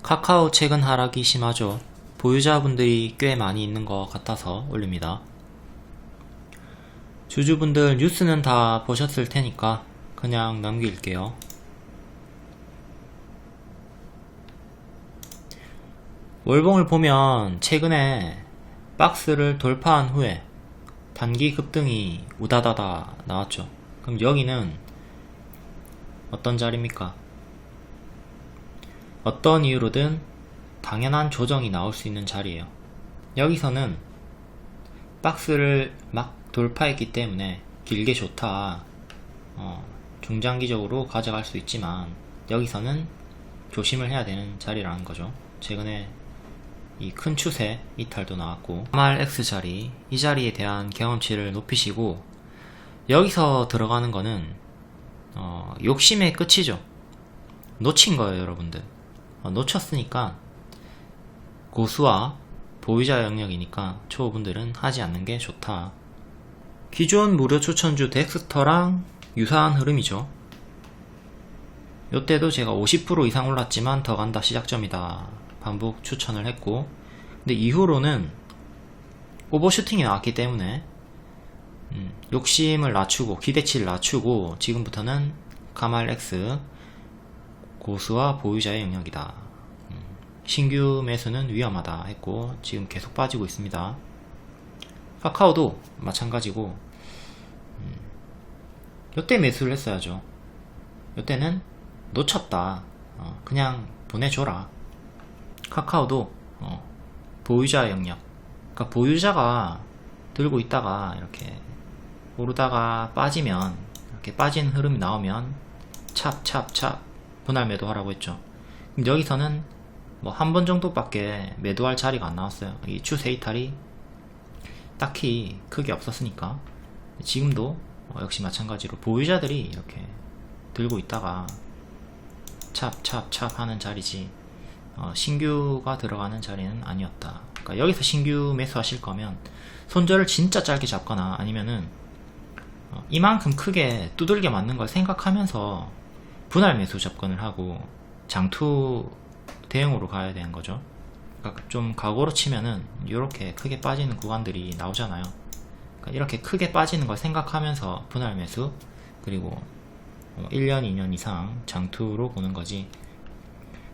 카카오 최근 하락이 심하죠. 보유자분들이 꽤 많이 있는 것 같아서 올립니다. 주주분들 뉴스는 다 보셨을 테니까 그냥 넘길게요. 월봉을 보면 최근에 박스를 돌파한 후에 단기 급등이 우다다다 나왔죠. 그럼 여기는 어떤 자리입니까? 어떤 이유로든 당연한 조정이 나올 수 있는 자리예요. 여기서는 박스를 막 돌파했기 때문에 길게 좋다, 중장기적으로 가져갈 수 있지만 여기서는 조심을 해야 되는 자리라는 거죠. 최근에 이 큰 추세 이탈도 나왔고, MRX 자리, 이 자리에 대한 경험치를 높이시고, 여기서 들어가는 거는 욕심의 끝이죠. 놓친 거예요, 여러분들. 놓쳤으니까 고수와 보유자 영역이니까 초보분들은 하지 않는 게 좋다. 기존 무료 추천주 덱스터랑 유사한 흐름이죠. 요때도 제가 50% 이상 올랐지만 더 간다, 시작점이다 반복 추천을 했고, 근데 이후로는 오버슈팅이 나왔기 때문에 욕심을 낮추고 기대치를 낮추고 지금부터는 가말X 고수와 보유자의 영역이다, 신규 매수는 위험하다 했고 지금 계속 빠지고 있습니다. 카카오도 마찬가지고, 요때 매수를 했어야죠. 요때는 놓쳤다, 그냥 보내줘라. 카카오도 보유자 영역, 그러니까 보유자가 들고 있다가 이렇게 오르다가 빠지면, 이렇게 빠진 흐름이 나오면 찹 분할 매도하라고 했죠. 그럼 여기서는 뭐 한 번 정도밖에 매도할 자리가 안 나왔어요. 이 추세 이탈이 딱히 크게 없었으니까. 지금도 역시 마찬가지로 보유자들이 이렇게 들고 있다가 찹 하는 자리지, 신규가 들어가는 자리는 아니었다. 그러니까 여기서 신규 매수하실 거면 손절을 진짜 짧게 잡거나 아니면은 이만큼 크게 두들겨 맞는 걸 생각하면서 분할 매수 접근을 하고 장투 대응으로 가야 되는 거죠. 그러니까 좀 각오로 치면은 이렇게 크게 빠지는 구간들이 나오잖아요. 그러니까 이렇게 크게 빠지는 걸 생각하면서 분할 매수, 그리고 1년 2년 이상 장투로 보는 거지,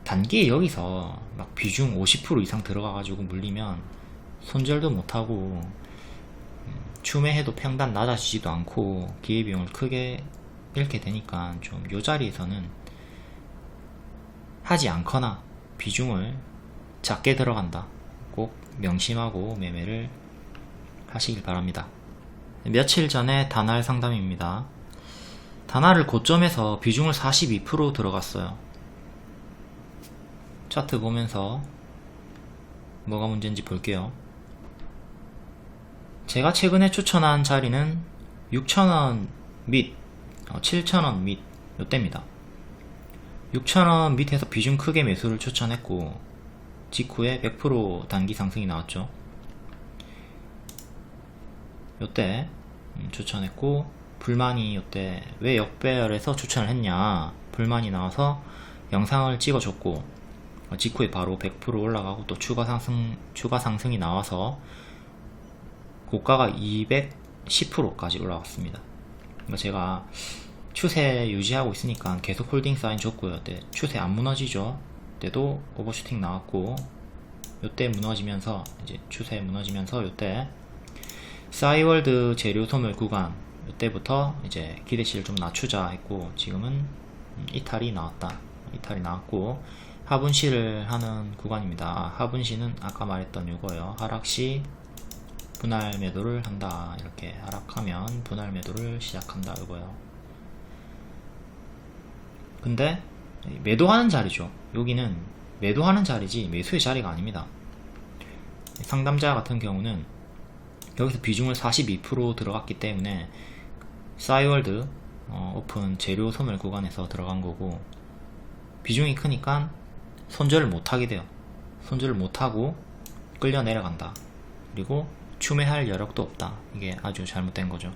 단기에 여기서 막 비중 50% 이상 들어가가지고 물리면 손절도 못하고 추매해도 평단 낮아지지도 않고 기회비용을 크게 잃게 되니까 좀 요 자리에서는 하지 않거나 비중을 작게 들어간다 꼭 명심하고 매매를 하시길 바랍니다. 며칠 전에 다날 상담입니다. 다날을 고점에서 비중을 42% 들어갔어요. 차트 보면서 뭐가 문제인지 볼게요. 제가 최근에 추천한 자리는 6,000원 및 7,000원 및 요때입니다. 6,000원 밑에서 비중 크게 매수를 추천했고 직후에 100% 단기 상승이 나왔죠. 요때 추천했고, 불만이 요때 왜 역배열에서 추천을 했냐 불만이 나와서 영상을 찍어줬고, 직후에 바로 100% 올라가고 또 추가 상승이 나와서 고가가 210%까지 올라왔습니다. 그러니까 제가 추세 유지하고 있으니까 계속 홀딩 사인 줬고요. 네, 추세 안 무너지죠. 때도 오버슈팅 나왔고, 요때 무너지면서 이제 추세 무너지면서 요때 싸이월드 재료 소멸 구간, 요때부터 이제 기대치를 좀 낮추자 했고 지금은 이탈이 나왔고 하분시를 하는 구간입니다. 하분시는 아까 말했던 요거요. 하락시 분할 매도를 한다. 이렇게 하락하면 분할 매도를 시작한다. 요거요. 근데 매도하는 자리죠. 여기는 매도하는 자리지 매수의 자리가 아닙니다. 상담자 같은 경우는 여기서 비중을 42% 들어갔기 때문에 싸이월드 오픈 재료 소멸 구간에서 들어간 거고, 비중이 크니까 손절을 못하게 돼요. 손절을 못하고 끌려 내려간다. 그리고 추매할 여력도 없다. 이게 아주 잘못된 거죠.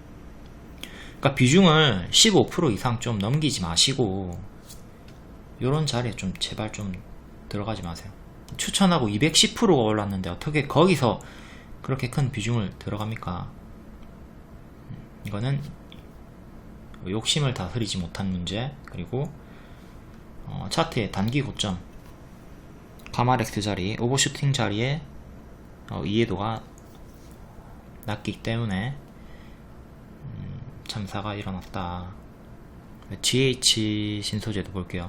그러니까 비중을 15% 이상 좀 넘기지 마시고 요런 자리에 좀 제발 좀 들어가지 마세요. 추천하고 210%가 올랐는데 어떻게 거기서 그렇게 큰 비중을 들어갑니까? 이거는 욕심을 다스리지 못한 문제. 그리고 차트의 단기 고점 가마렉스 자리, 오버슈팅 자리에 이해도가 낮기 때문에 참사가 일어났다. GH 신소재도 볼게요.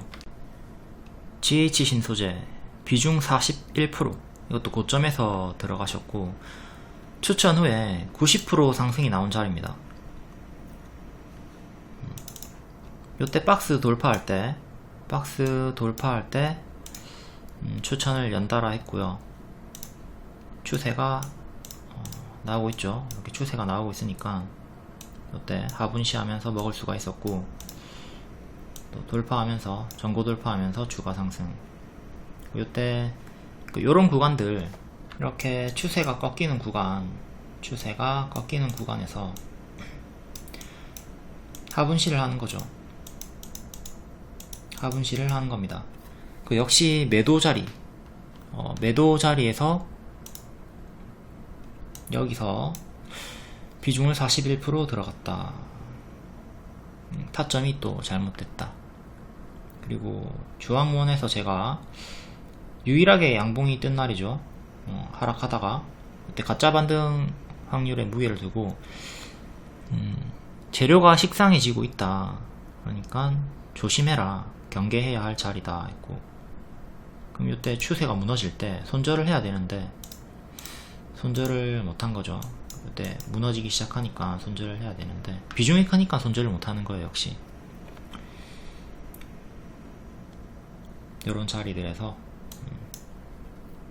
GH 신소재 비중 41%, 이것도 고점에서 들어가셨고 추천 후에 90% 상승이 나온 자리입니다. 요때 박스 돌파할 때 추천을 연달아 했고요. 추세가 나오고 있죠. 이렇게 추세가 나오고 있으니까 요때 하분시 하면서 먹을 수가 있었고, 또 돌파하면서 전고 돌파하면서 추가 상승. 요때 요런 구간들, 이렇게 추세가 꺾이는 구간에서 하분시를 하는 거죠. 하분시를 하는 겁니다. 역시 매도 자리, 매도 자리에서 여기서 비중을 41% 들어갔다. 타점이 또 잘못됐다. 그리고 주황원에서 제가 유일하게 양봉이 뜬 날이죠. 하락하다가 그때 가짜 반등 확률에 무게를 두고 재료가 식상해지고 있다. 그러니까 조심해라. 경계해야 할 자리다 했고, 그럼 이때 추세가 무너질 때 손절을 해야 되는데 손절을 못한 거죠. 그때 무너지기 시작하니까 손절을 해야 되는데 비중이 크니까 손절을 못하는 거예요. 역시 이런 자리들에서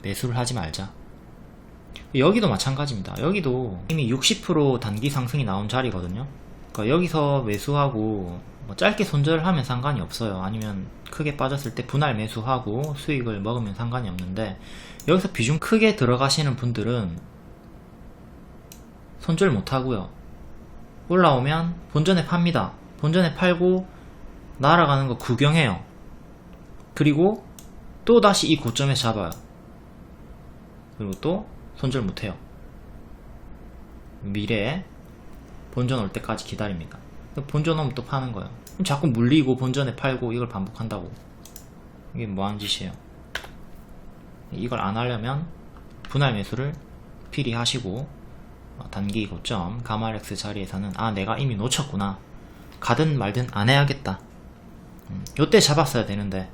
매수를 하지 말자. 여기도 마찬가지입니다. 여기도 이미 60% 단기 상승이 나온 자리거든요. 그러니까 여기서 매수하고 짧게 손절을 하면 상관이 없어요. 아니면 크게 빠졌을 때 분할 매수하고 수익을 먹으면 상관이 없는데, 여기서 비중 크게 들어가시는 분들은 손절 못하고요. 올라오면 본전에 팝니다. 본전에 팔고 날아가는 거 구경해요. 그리고 또 다시 이 고점에 잡아요. 그리고 또 손절 못해요. 미래에 본전 올 때까지 기다립니다. 본전 오면 또 파는 거예요. 그럼 자꾸 물리고 본전에 팔고 이걸 반복한다고. 이게 뭐하는 짓이에요. 이걸 안 하려면 분할 매수를 필히 하시고, 단기 고점 가마렉스 자리에서는 내가 이미 놓쳤구나, 가든 말든 안 해야겠다, 요때 잡았어야 되는데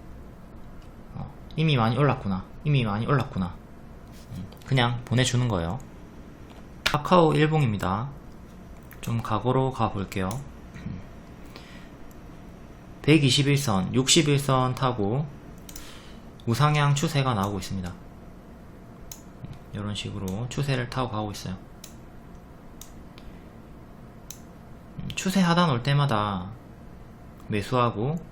이미 많이 올랐구나 그냥 보내주는 거예요. 카카오 일봉입니다. 좀 각오로 가볼게요. 121선, 61선 타고 우상향 추세가 나오고 있습니다. 이런 식으로 추세를 타고 가고 있어요. 추세 하단 올 때마다 매수하고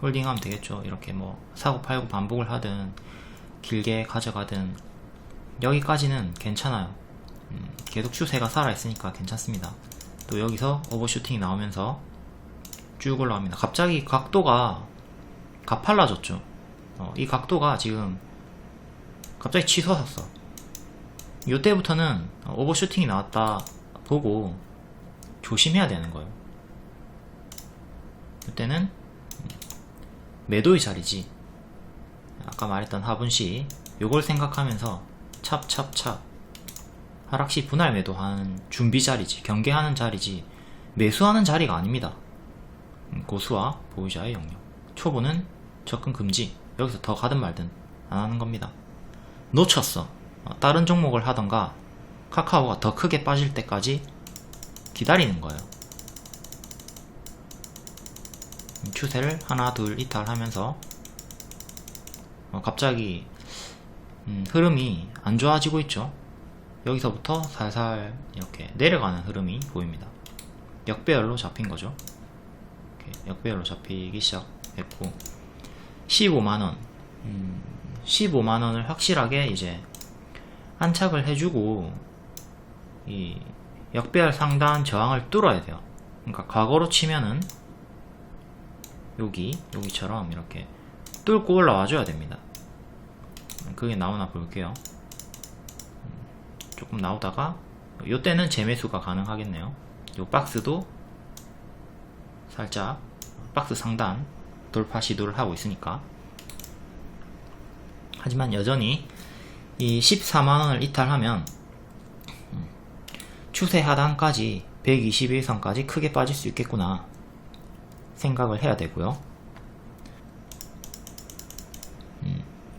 홀딩하면 되겠죠. 이렇게 뭐 사고 팔고 반복을 하든 길게 가져가든 여기까지는 괜찮아요. 계속 추세가 살아있으니까 괜찮습니다. 또 여기서 오버슈팅이 나오면서 쭉 올라갑니다. 갑자기 각도가 가팔라졌죠. 이 각도가 지금 갑자기 치솟았어. 이때부터는 오버슈팅이 나왔다 보고 조심해야 되는 거예요. 이때는 매도의 자리지. 아까 말했던 하분시 요걸 생각하면서 찹찹찹 하락시 분할 매도하는 준비 자리지, 경계하는 자리지, 매수하는 자리가 아닙니다. 고수와 보유자의 영역. 초보는 접근 금지. 여기서 더 가든 말든 안 하는 겁니다. 놓쳤어. 다른 종목을 하던가 카카오가 더 크게 빠질 때까지 기다리는 거예요. 추세를 하나 둘 이탈하면서 갑자기 흐름이 안 좋아지고 있죠. 여기서부터 살살 이렇게 내려가는 흐름이 보입니다. 역배열로 잡힌 거죠. 이렇게 역배열로 잡히기 시작했고 15만원 15만원을 확실하게 이제 안착을 해주고 이 역배열 상단 저항을 뚫어야 돼요. 그러니까 과거로 치면은 여기처럼 이렇게 뚫고 올라와 줘야 됩니다. 그게 나오나 볼게요. 조금 나오다가 요때는 재매수가 가능하겠네요. 요 박스도 살짝 박스 상단 돌파 시도를 하고 있으니까. 하지만 여전히 이 14만원을 이탈하면 추세 하단까지 121선까지 크게 빠질 수 있겠구나 생각을 해야 되고요.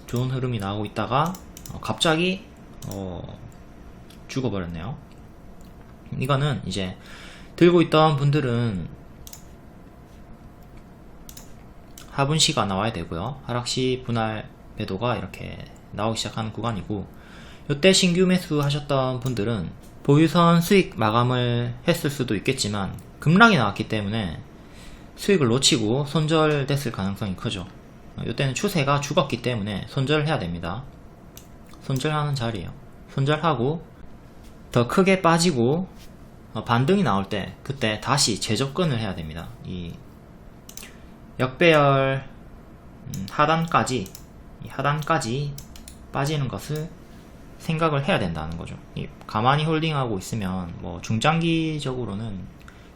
좋은 흐름이 나오고 있다가 갑자기 죽어버렸네요. 이거는 이제 들고 있던 분들은 하분시가 나와야 되고요. 하락시 분할 매도가 이렇게 나오기 시작하는 구간이고, 이때 신규 매수 하셨던 분들은 보유선 수익 마감을 했을 수도 있겠지만 급락이 나왔기 때문에 수익을 놓치고 손절됐을 가능성이 크죠. 이때는 추세가 죽었기 때문에 손절을 해야 됩니다. 손절하는 자리에요. 손절하고 더 크게 빠지고 반등이 나올 때 그때 다시 재접근을 해야 됩니다. 이 역배열 하단까지 빠지는 것을 생각을 해야 된다는 거죠. 가만히 홀딩하고 있으면 뭐 중장기적으로는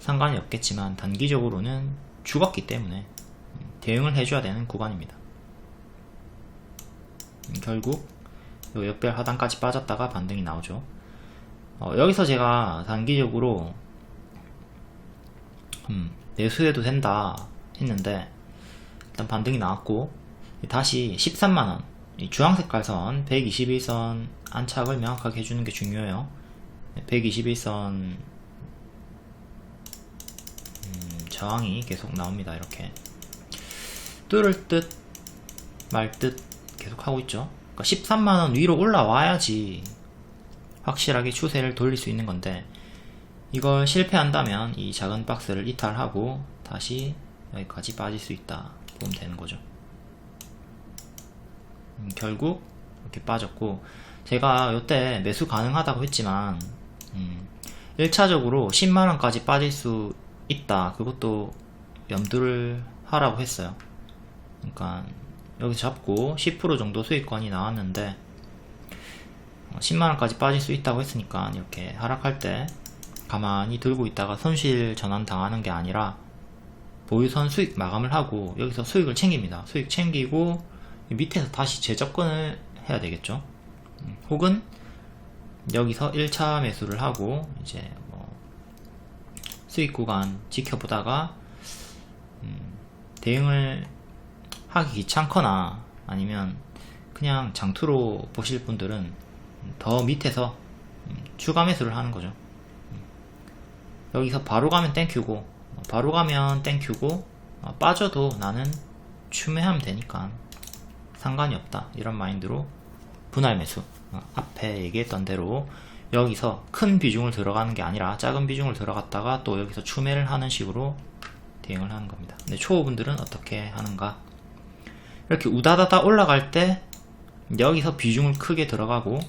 상관이 없겠지만 단기적으로는 죽었기 때문에 대응을 해줘야 되는 구간입니다. 결국 요 역배열 하단까지 빠졌다가 반등이 나오죠. 여기서 제가 단기적으로 매수해도 된다 했는데 일단 반등이 나왔고 다시 13만원 이 주황색깔 선 121선 안착을 명확하게 해주는 게 중요해요. 121선 저항이 계속 나옵니다. 이렇게 뚫을 듯 말 듯 계속 하고 있죠. 그러니까 13만원 위로 올라와야지 확실하게 추세를 돌릴 수 있는 건데, 이걸 실패한다면 이 작은 박스를 이탈하고 다시 여기까지 빠질 수 있다 보면 되는 거죠. 결국 이렇게 빠졌고, 제가 이때 매수 가능하다고 했지만 1차적으로 10만원까지 빠질 수 있다, 그것도 염두를 하라고 했어요. 그러니까 여기서 잡고 10% 정도 수익권이 나왔는데 10만원까지 빠질 수 있다고 했으니까 이렇게 하락할 때 가만히 들고 있다가 손실 전환 당하는 게 아니라 보유선 수익 마감을 하고 여기서 수익을 챙깁니다. 수익 챙기고 밑에서 다시 재접근을 해야 되겠죠. 혹은 여기서 1차 매수를 하고 이제 뭐 수익 구간 지켜보다가 대응을 하기 귀찮거나 아니면 그냥 장투로 보실 분들은 더 밑에서 추가 매수를 하는 거죠. 여기서 바로 가면 땡큐고, 바로 가면 땡큐고, 빠져도 나는 추매하면 되니까 상관이 없다, 이런 마인드로 분할 매수, 앞에 얘기했던 대로 여기서 큰 비중을 들어가는 게 아니라 작은 비중을 들어갔다가 또 여기서 추매를 하는 식으로 대응을 하는 겁니다. 근데 초보분들은 어떻게 하는가? 이렇게 우다다다 올라갈 때 여기서 비중을 크게 들어가고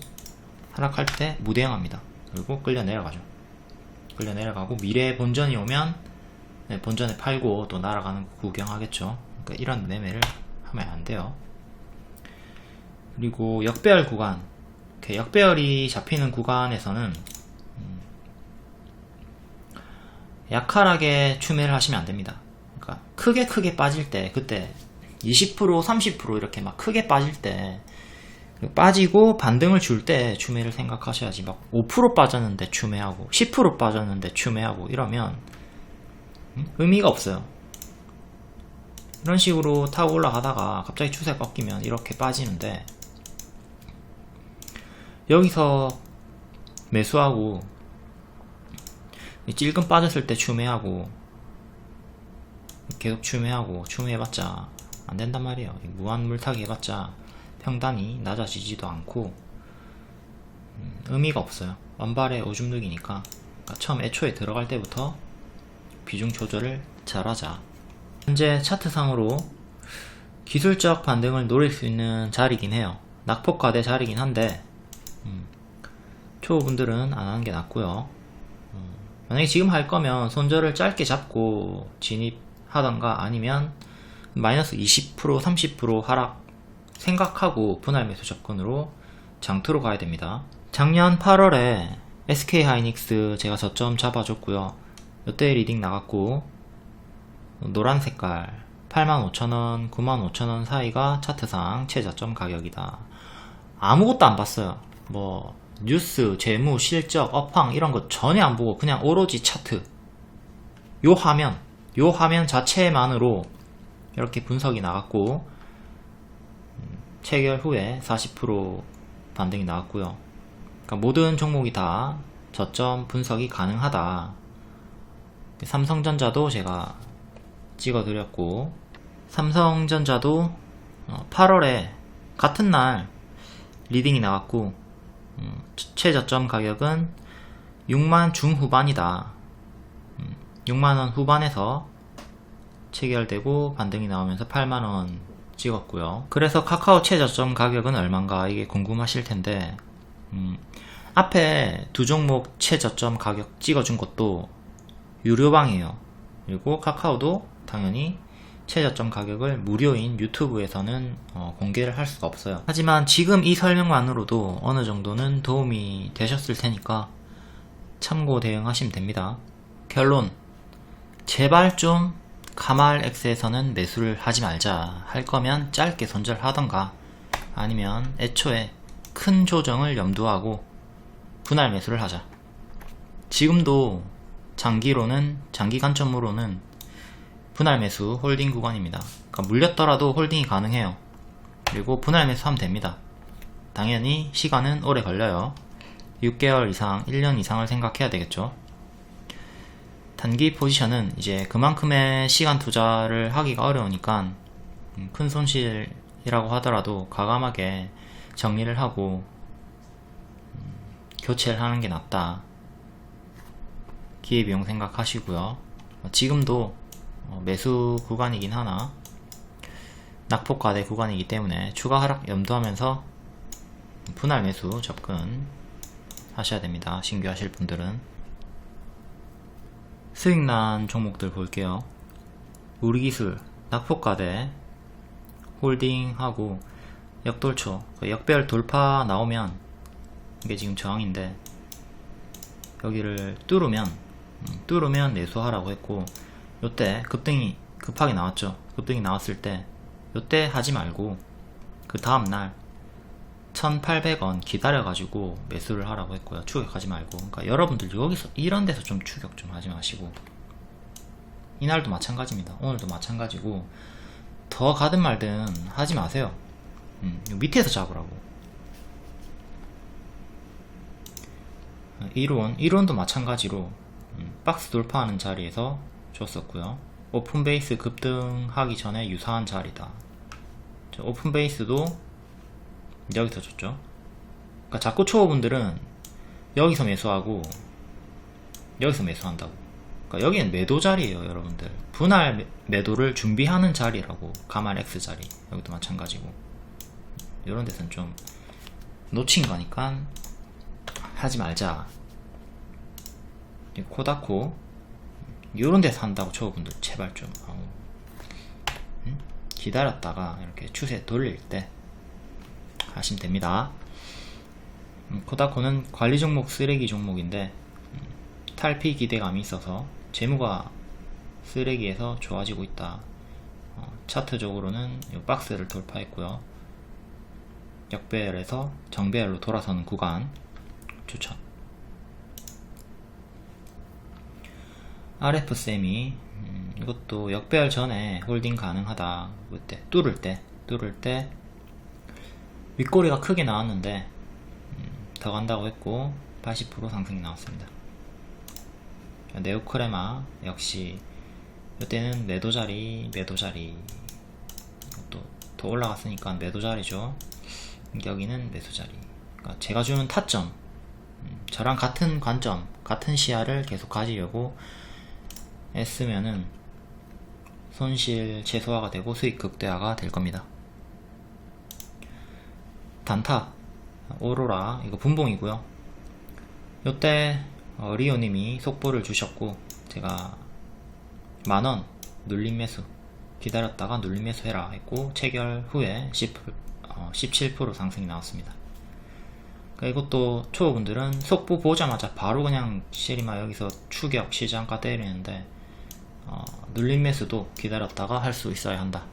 하락할 때 무대응합니다. 그리고 끌려 내려가죠. 끌려 내려가고 미래에 본전이 오면 본전에 팔고 또 날아가는 거 구경하겠죠. 그러니까 이런 매매를 하면 안 돼요. 그리고 역배열 구간, 역배열이 잡히는 구간에서는 약하게 추매를 하시면 안 됩니다. 그러니까 크게 빠질 때, 그때 20% 30% 이렇게 막 크게 빠질 때, 빠지고 반등을 줄 때 추매를 생각하셔야지, 막 5% 빠졌는데 추매하고 10% 빠졌는데 추매하고 이러면 의미가 없어요. 이런 식으로 타고 올라가다가 갑자기 추세 꺾이면 이렇게 빠지는데, 여기서 매수하고 찔끔 빠졌을 때 추매하고 계속 추매해봤자 안 된단 말이에요. 무한 물타기 해봤자 평단이 낮아지지도 않고 의미가 없어요. 완발의 오줌 누기니까. 그러니까 처음 애초에 들어갈 때부터 비중 조절을 잘하자. 현재 차트상으로 기술적 반등을 노릴 수 있는 자리긴 해요. 낙폭과대 자리긴 한데 초보분들은 안 하는 게 낫고요. 만약에 지금 할 거면 손절을 짧게 잡고 진입하던가 아니면 마이너스 20% 30% 하락 생각하고 분할 매수 접근으로 장투로 가야 됩니다. 작년 8월에 SK하이닉스 제가 저점 잡아줬고요. 이때 리딩 나갔고, 노란 색깔 85,000원 95,000원 사이가 차트상 최저점 가격이다. 아무것도 안 봤어요. 뭐 뉴스, 재무, 실적, 업황 이런 거 전혀 안 보고 그냥 오로지 차트, 요 화면 자체만으로 이렇게 분석이 나갔고, 체결 후에 40% 반등이 나왔고요. 그러니까 모든 종목이 다 저점 분석이 가능하다. 삼성전자도 제가 찍어드렸고, 삼성전자도 8월에 같은 날 리딩이 나왔고, 최저점 가격은 6만 중후반이다. 6만원 후반에서 체결되고 반등이 나오면서 8만원 찍었고요. 그래서 카카오 최저점 가격은 얼만가 이게 궁금하실 텐데, 앞에 두 종목 최저점 가격 찍어준 것도 유료방이에요. 그리고 카카오도 당연히 최저점 가격을 무료인 유튜브에서는 공개를 할 수가 없어요. 하지만 지금 이 설명만으로도 어느 정도는 도움이 되셨을 테니까 참고 대응하시면 됩니다. 결론, 제발 좀 카말엑스에서는 매수를 하지 말자. 할 거면 짧게 손절하던가, 아니면 애초에 큰 조정을 염두하고 분할 매수를 하자. 지금도 장기 관점으로는 분할 매수 홀딩 구간입니다. 그러니까 물렸더라도 홀딩이 가능해요. 그리고 분할 매수하면 됩니다. 당연히 시간은 오래 걸려요. 6개월 이상, 1년 이상을 생각해야 되겠죠. 단기 포지션은 이제 그만큼의 시간 투자를 하기가 어려우니까 큰 손실이라고 하더라도 과감하게 정리를 하고 교체를 하는 게 낫다. 기회비용 생각하시고요. 지금도 매수 구간이긴 하나 낙폭과대 구간이기 때문에 추가 하락 염두하면서 분할 매수 접근 하셔야 됩니다. 신규 하실 분들은. 수익난 종목들 볼게요. 우리기술 낙폭과대 홀딩하고 역돌초, 역배열 돌파 나오면, 이게 지금 저항인데 여기를 뚫으면 매수하라고 했고, 요때 급등이 급하게 나왔죠. 급등이 나왔을 때 요때 하지 말고 그 다음날 1800원 기다려가지고 매수를 하라고 했고요. 추격하지 말고. 그러니까 여러분들 여기서 이런 데서 좀 추격 좀 하지 마시고, 이날도 마찬가지입니다. 오늘도 마찬가지고, 더 가든 말든 하지 마세요. 밑에서 잡으라고. 이론도 마찬가지로 박스 돌파하는 자리에서 줬었고요. 오픈 베이스 급등하기 전에 유사한 자리다. 오픈 베이스도 여기서 줬죠. 그러니까 자꾸 초보분들은 여기서 매수하고 여기서 매수한다고. 그러니까 여기는 매도 자리예요, 여러분들. 분할 매도를 준비하는 자리라고. 가말 X 자리. 여기도 마찬가지고. 이런 데서는 좀 놓친 거니까 하지 말자. 코다코 이런 데서 한다고 초보분들 제발 좀 기다렸다가 이렇게 추세 돌릴 때 하시면 됩니다. 코다코는 관리 종목 쓰레기 종목인데 탈피 기대감이 있어서 재무가 쓰레기에서 좋아지고 있다. 차트적으로는 이 박스를 돌파했고요. 역배열에서 정배열로 돌아서는 구간 추천. RF세미 이것도 역배열 전에 홀딩 가능하다. 그때 뚫을 때 윗꼬리가 크게 나왔는데 더 간다고 했고 80% 상승이 나왔습니다. 네오크레마 역시 이때는 매도자리 또 더 올라갔으니까 매도자리죠. 여기는 매수자리. 그러니까 제가 주는 타점, 저랑 같은 관점, 같은 시야를 계속 가지려고 애쓰면은 손실 최소화가 되고 수익 극대화가 될 겁니다. 단타, 오로라, 이거 분봉이고요. 요때 리오님이 속보를 주셨고 제가 만원 눌림 매수 기다렸다가 눌림 매수해라 했고 체결 후에 17% 상승이 나왔습니다. 그러니까 이것도 초보분들은 속보 보자마자 바로 그냥 시리마 여기서 추격 시장가 때리는데 눌림 매수도 기다렸다가 할 수 있어야 한다.